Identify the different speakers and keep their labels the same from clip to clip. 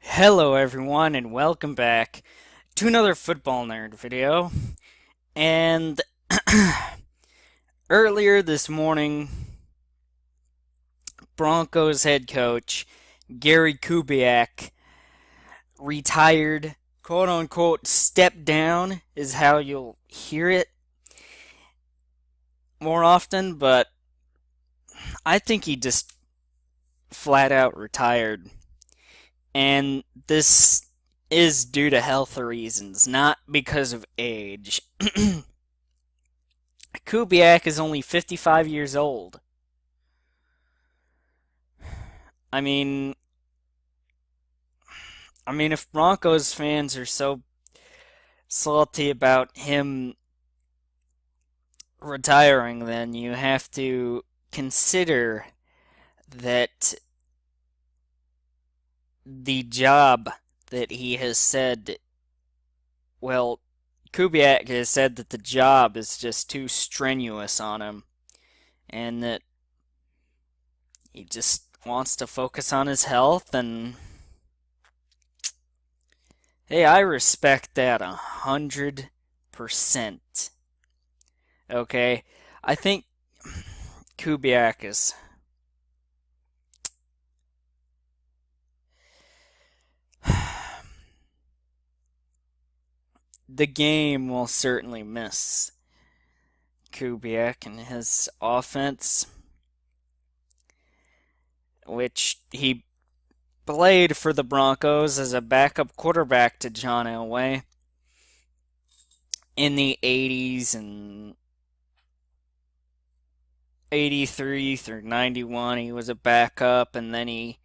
Speaker 1: Hello everyone and welcome back to another Football Nerd video. And earlier this morning, Broncos head coach Gary Kubiak retired, quote unquote, stepped down is how you'll hear it more often, but I think he just flat out retired. And this is due to health reasons, not because of age. Kubiak is only 55 years old. I mean, if Broncos fans are so salty about him retiring, then you have to consider that the job that he has said, well, Kubiak has said that the job is just too strenuous on him and that he just wants to focus on his health. And hey, I respect that 100%. Okay, I think Kubiak is the game will certainly miss Kubiak and his offense, which he played for the Broncos as a backup quarterback to John Elway in the 80s and 83 through 91. He was a backup, and then he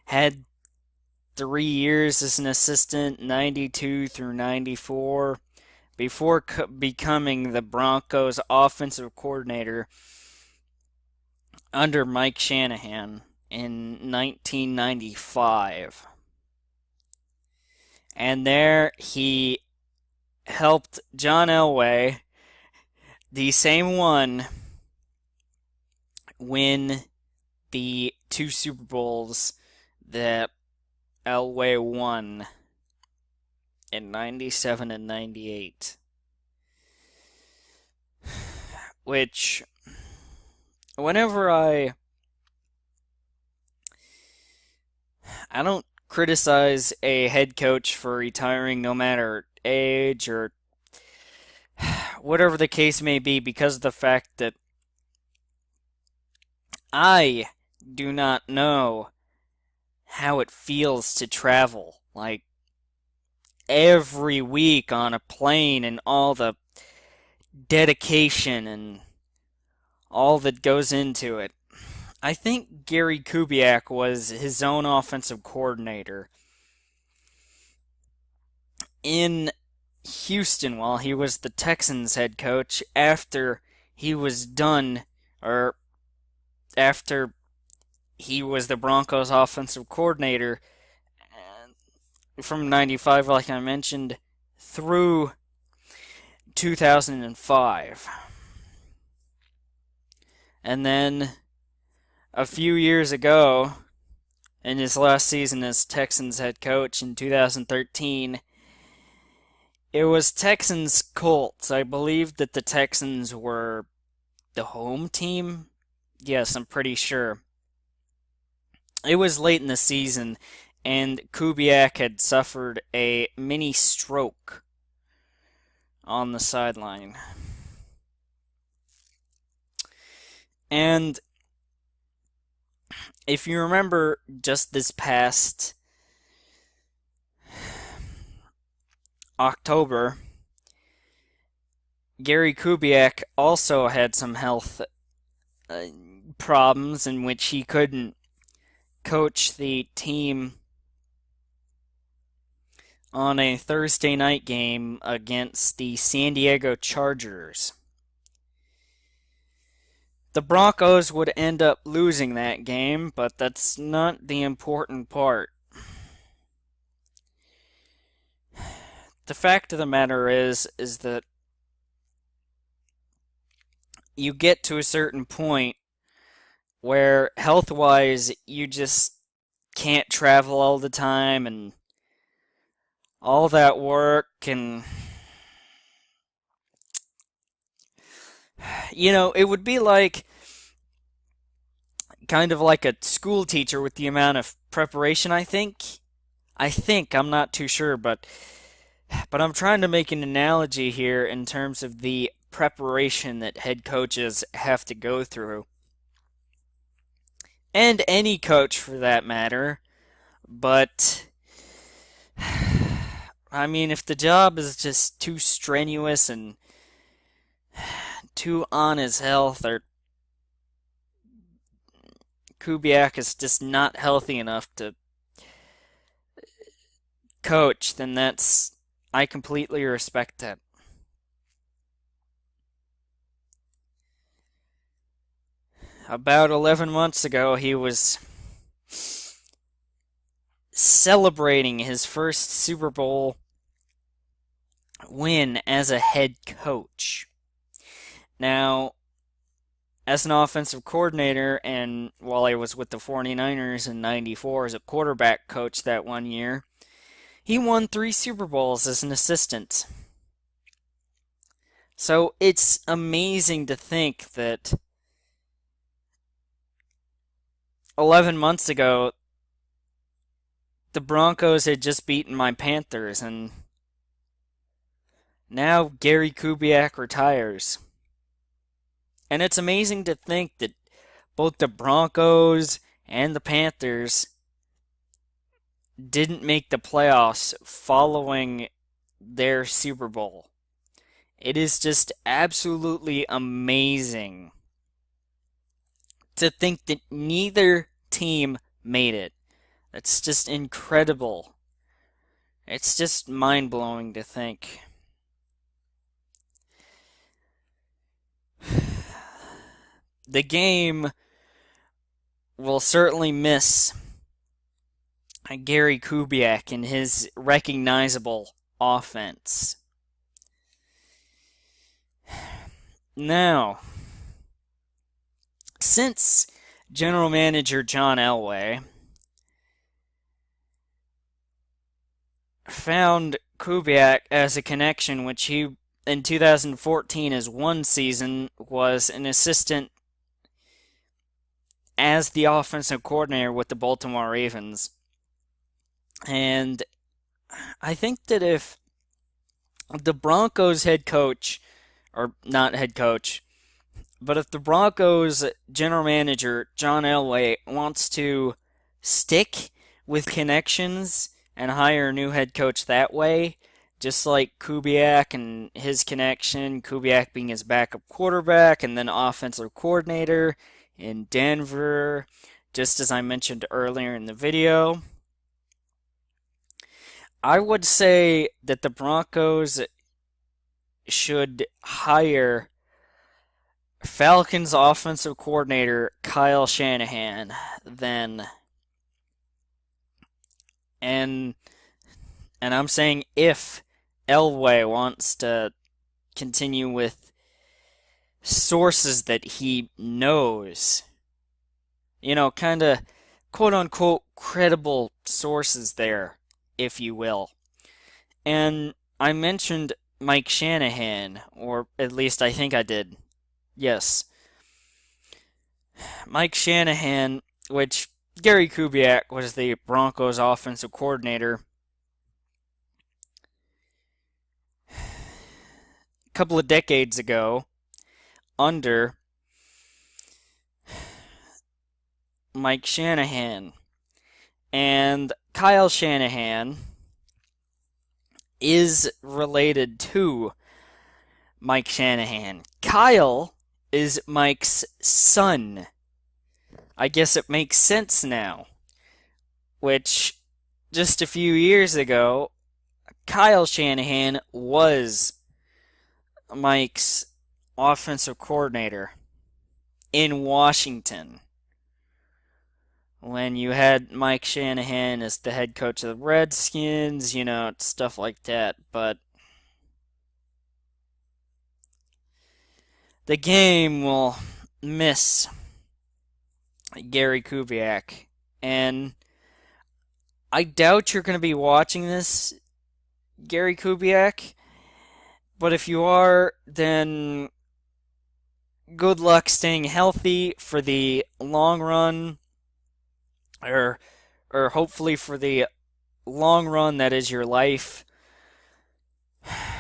Speaker 1: had 3 years as an assistant, 92 through 94, before becoming the Broncos offensive coordinator under Mike Shanahan in 1995. And there he helped John Elway, the same one, win the two Super Bowls that Elway won in 97 and 98. Which, whenever I don't criticize a head coach for retiring no matter age or whatever the case may be, because of the fact that I do not know how it feels to travel like every week on a plane and all the dedication and all that goes into it. I think Gary Kubiak was his own offensive coordinator in Houston while he was the Texans head coach after he was done, or after he was the Broncos offensive coordinator from 95, like I mentioned, through 2005. And then a few years ago, in his last season as Texans head coach in 2013, it was Texans Colts. I believe that the Texans were the home team. Yes, I'm pretty sure. It was late in the season, and Kubiak had suffered a mini stroke on the sideline. And if you remember, just this past October, Gary Kubiak also had some health problems in which he couldn't coach the team on a Thursday night game against the San Diego Chargers. The Broncos would end up losing that game, but that's not the important part. The fact of the matter is that you get to a certain point where health-wise you just can't travel all the time and all that work and it would be like kind of like a school teacher with the amount of preparation, I think. I'm not too sure, but I'm trying to make an analogy here in terms of the preparation that head coaches have to go through. And any coach for that matter. But I mean, if the job is just too strenuous and too on his health, or Kubiak is just not healthy enough to coach, then I completely respect that. About 11 months ago, he was celebrating his first Super Bowl win as a head coach. Now, as an offensive coordinator, and while I was with the 49ers in '94 as a quarterback coach that one year, he won 3 Super Bowls as an assistant. So it's amazing to think that 11 months ago, the Broncos had just beaten my Panthers, and now Gary Kubiak retires. And it's amazing to think that both the Broncos and the Panthers didn't make the playoffs following their Super Bowl. It is just absolutely amazing to think that neither team made it. That's just incredible. It's just mind-blowing to think. The game will certainly miss Gary Kubiak and his recognizable offense. Now, since general manager John Elway found Kubiak as a connection, which he in 2014 as one season was an assistant as the offensive coordinator with the Baltimore Ravens. And I think that if the Broncos head coach, or not head coach, but if the Broncos general manager, John Elway, wants to stick with connections and hire a new head coach that way, just like Kubiak and his connection, Kubiak being his backup quarterback and then offensive coordinator in Denver, just as I mentioned earlier in the video, I would say that the Broncos should hire Falcons offensive coordinator Kyle Shanahan then. And I'm saying if Elway wants to continue with sources that he knows, kind of quote unquote credible sources there, if you will. And I mentioned Mike Shanahan, or at least I think I did. Yes. Mike Shanahan, which Gary Kubiak was the Broncos offensive coordinator a couple of decades ago under Mike Shanahan. And Kyle Shanahan is related to Mike Shanahan. Kyle is Mike's son. I guess it makes sense now. Which, just a few years ago, Kyle Shanahan was Mike's offensive coordinator in Washington. When you had Mike Shanahan as the head coach of the Redskins, stuff like that. But the game will miss Gary Kubiak. And I doubt you're going to be watching this, Gary Kubiak. But if you are, then good luck staying healthy for the long run, or or hopefully for the long run that is your life,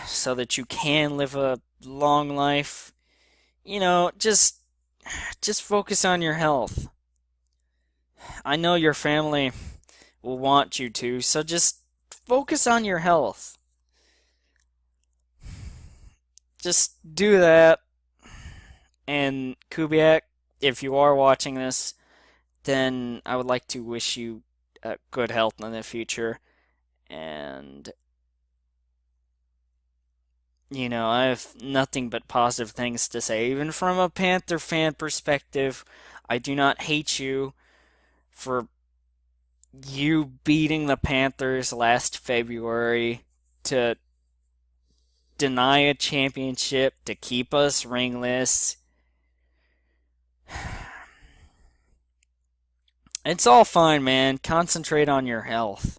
Speaker 1: so that you can live a long life. Just focus on your health. I know your family will want you to, so just focus on your health. Just do that. And Kubiak, if you are watching this, then I would like to wish you good health in the future. And, I have nothing but positive things to say. Even from a Panther fan perspective, I do not hate you for you beating the Panthers last February to deny a championship, to keep us ringless. It's all fine, man. Concentrate on your health.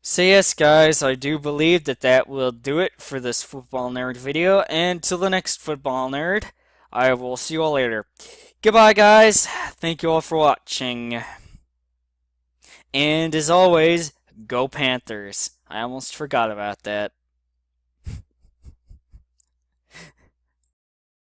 Speaker 1: So yes, guys, I do believe that will do it for this Football Nerd video. And till the next Football Nerd, I will see you all later. Goodbye, guys. Thank you all for watching. And as always, go Panthers. I almost forgot about that.